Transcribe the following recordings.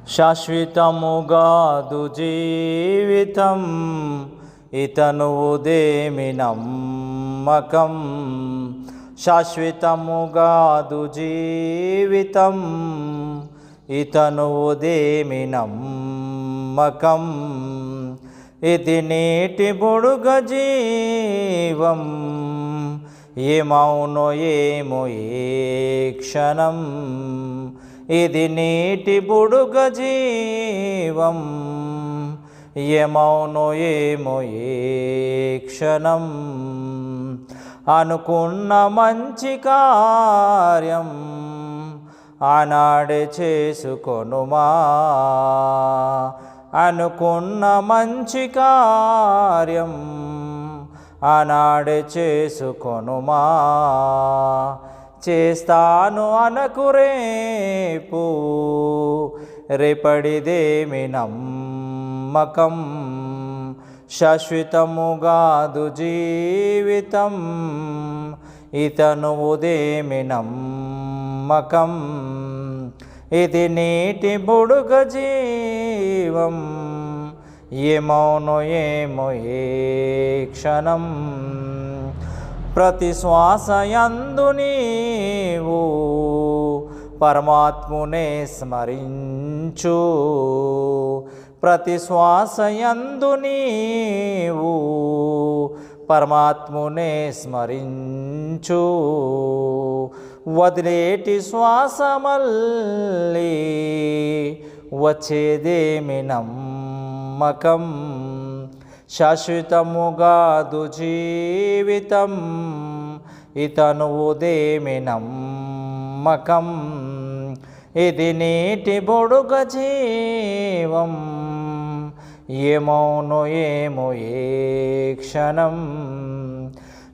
శాశ్వతముగాదు జీవితం ఇతనువుదేమి నమ్మకం. శాశ్వతముగాదు జీవితం ఇతనువుదేమి నమ్మకం. ఇది నేటి బుడుగ జీవం ఏమౌనో ఏమో ఏ క్షణం. ఇది నీటి బుడుగ జీవం ఏమౌనో ఏమో ఏ క్షణం. అనుకున్న మంచి కార్యం ఆనాడే చేసుకొనుమా. అనుకున్న మంచి కార్యం ఆనాడే చేసుకొనుమా. చేస్తాను అనకు రేపు రేపడిదేమి నమ్మకం. శాశ్వతముగాదు జీవితం ఇతనువుదేమి నమ్మకం. ఇది నీటి బుడుగ జీవం ఏమౌనో ఏమో ఏ క్షణం. ప్రతి శ్వాసయందు నీవు పరమాత్మునే స్మరించు. ప్రతి శ్వాసయందు నీవు పరమాత్మునే స్మరించు. వదిలేటి శ్వాస మళ్ళీ వచ్చేదేమి నమ్మకం. శాశ్వతముగాదు జీవితం ఇతనువుదేమి నమ్మకం. ఇది నీటి బుడుగ జీవం ఏమౌనో ఏమో ఏ క్షణం.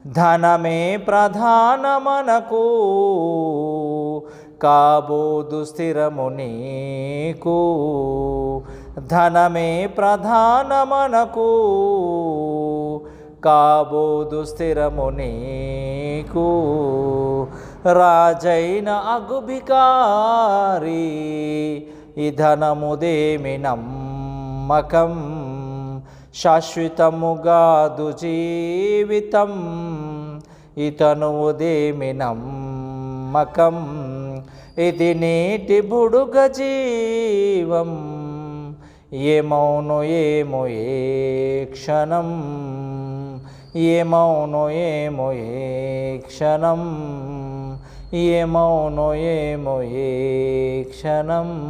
ధనమే ప్రధానమనకు కాబోదు స్థిరము నీకు. ధనమే ప్రధానమనకు కాబోదు స్థిరము నీకు. రాజైన అగుభికారి ఈ ధనముదేమి నమ్మకం. శాశ్వతముగాదు జీవితం ఇతనువుదేమి నమ్మకం. ఇది నీటి బుడుగ జీవం ఏమౌనో ఏమో ఏ క్షణం. ఏమౌనో ఏమో ఏ క్షణం. ఏమౌనో ఏమో ఏ క్షణం.